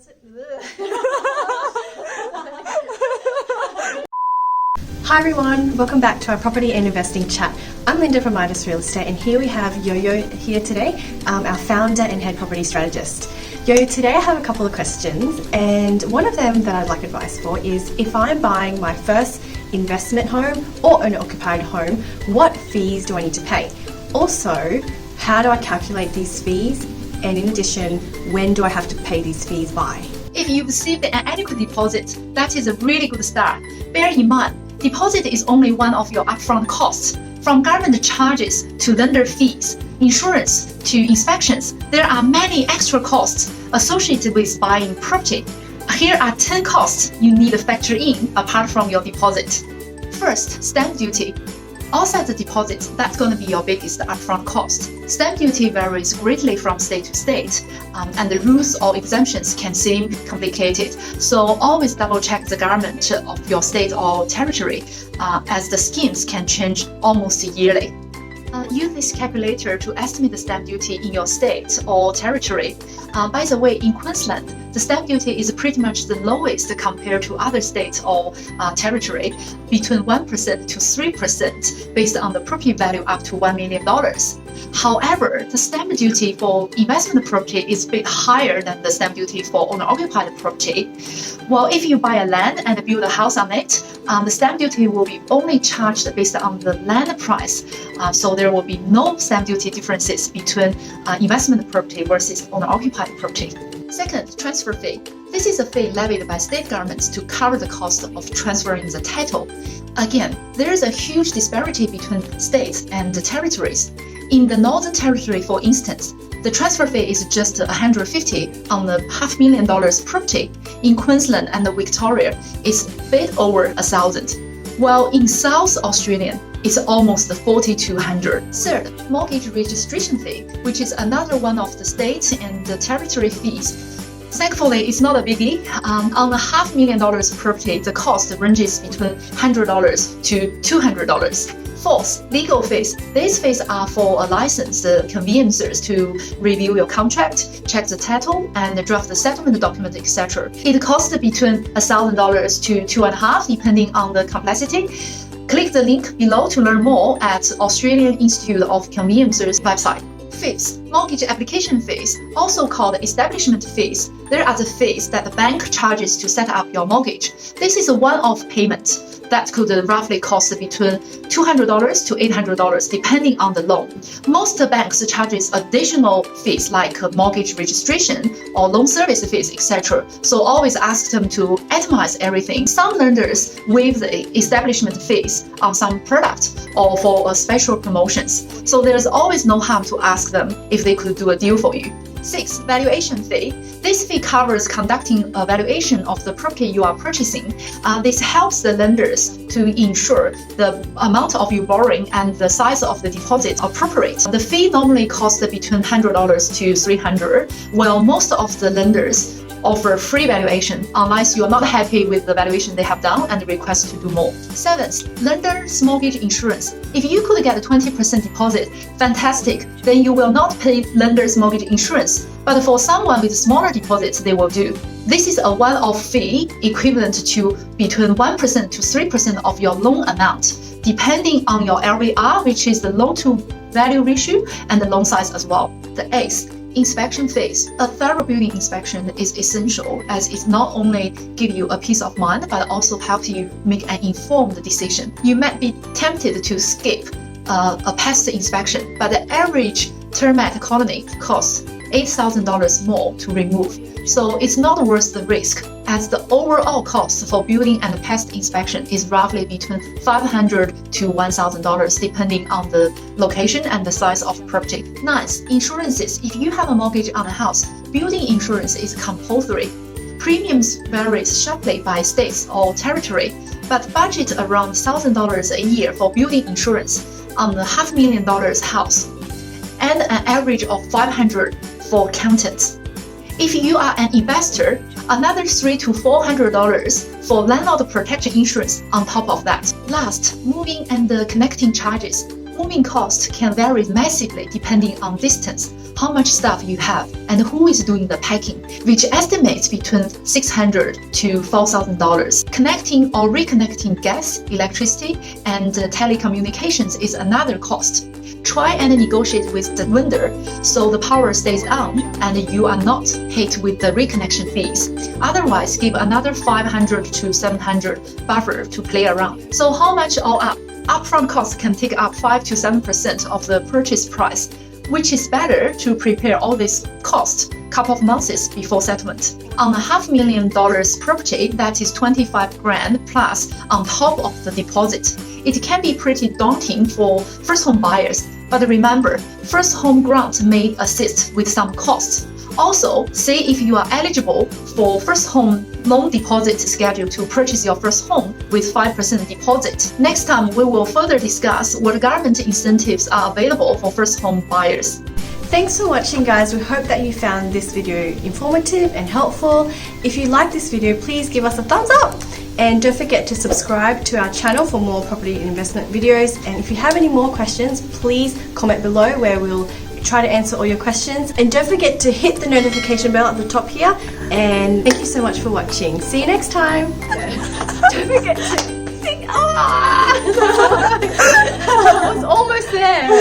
What's it? Hi everyone, welcome back to our property and investing chat. I'm Linda from Midas Real Estate, and here we have Yoyo here today, our founder and head property strategist. Yoyo, today I have a couple of questions, and one of them that I'd like advice for is if I'm buying my first investment home or owner-occupied home, what fees do I need to pay? Also, how do I calculate these fees? And in addition, when do I have to pay these fees by? If you received an adequate deposit, that is a really good start. Bear in mind, deposit is only one of your upfront costs. From government charges to lender fees, insurance to inspections, there are many extra costs associated with buying property. Here are 10 costs you need to factor in apart from your deposit. First, stamp duty. Outside the deposit, that's going to be your biggest upfront cost. Stamp duty varies greatly from state to state, and the rules or exemptions can seem complicated. So always double check the government of your state or territory, as the schemes can change almost yearly. Use this calculator to estimate the stamp duty in your state or territory. By the way, in Queensland, the stamp duty is pretty much the lowest compared to other states or territory, between 1% to 3% based on the property value up to $1 million. However, the stamp duty for investment property is a bit higher than the stamp duty for owner-occupied property. Well, if you buy a land and build a house on it, the stamp duty will be only charged based on the land price. So there will be no stamp duty differences between investment property versus owner-occupied property. Second, transfer fee. This is a fee levied by state governments to cover the cost of transferring the title. Again, there is a huge disparity between states and the territories. In the Northern Territory, for instance, the transfer fee is just $150 on the $500,000 property. In Queensland and Victoria, it's a bit over $1,000. While in South Australia, it's almost $4,200. Third, mortgage registration fee, which is another one of the state and the territory fees. Thankfully, it's not a biggie. On a $500,000 property, the cost ranges between $100 to $200. Fourth, legal fees. These fees are for a licensed conveyancers to review your contract, check the title, and draft the settlement document, etc. It costs between $1,000 to $2,500 depending on the complexity. Click the link below to learn more at Australian Institute of Conveyancers website. Fifth, mortgage application fees, also called establishment fees. There are the fees that the bank charges to set up your mortgage. This is a one-off payment that could roughly cost between $200 to $800 depending on the loan. Most banks charges additional fees like mortgage registration or loan service fees, etc. So always ask them to itemize everything. Some lenders waive the establishment fees on some products or for special promotions. So there's always no harm to ask them if they could do a deal for you. Sixth, valuation fee. This fee covers conducting a valuation of the property you are purchasing. This helps the lenders to ensure the amount of your borrowing and the size of the deposit are appropriate. The fee normally costs between $100 to $300, while most of the lenders offer free valuation unless you are not happy with the valuation they have done and request to do more. Seventh, lender's mortgage insurance. If you could get a 20% deposit, fantastic, then you will not pay lender's mortgage insurance. But for someone with smaller deposits, they will do. This is a one-off fee equivalent to between 1% to 3% of your loan amount, depending on your LVR, which is the loan-to-value ratio, and the loan size as well. The eighth, inspection phase. A thorough building inspection is essential as it not only gives you a peace of mind but also helps you make an informed decision. You might be tempted to skip a past inspection, but the average termite colony costs $8,000 more to remove. So it's not worth the risk, as the overall cost for building and pest inspection is roughly between $500 to $1,000 depending on the location and the size of the property. Ninth, insurances. If you have a mortgage on a house, building insurance is compulsory. Premiums vary sharply by states or territory, but budget around $1,000 a year for building insurance on a $500,000 house, and an average of $500 for contents. If you are an investor, another $300 to $400 for landlord protection insurance on top of that. Last, moving and connecting charges. moving costs can vary massively depending on distance, how much stuff you have, and who is doing the packing, which estimates between $600 to $4,000. Connecting or reconnecting gas, electricity, and telecommunications is another cost. Try and negotiate with the vendor so the power stays on and you are not hit with the reconnection fees. Otherwise, give another $500 to $700 buffer to play around. So how much all up? Upfront costs can take up 5 to 7% of the purchase price, which is better to prepare all this cost couple of months before settlement. On a $500,000 property, that is 25 grand plus on top of the deposit. It can be pretty daunting for first home buyers, but remember, first home grant may assist with some costs. Also, see if you are eligible for first home loan deposit schedule to purchase your first home with 5% deposit. Next time, we will further discuss what government incentives are available for first home buyers. Thanks for watching, guys. We hope that you found this video informative and helpful. If you like this video, please give us a thumbs up. And don't forget to subscribe to our channel for more property investment videos. And if you have any more questions, please comment below where we'll try to answer all your questions. And don't forget to hit the notification bell at the top here. And thank you so much for watching. See you next time. Don't forget to sing. I was almost there.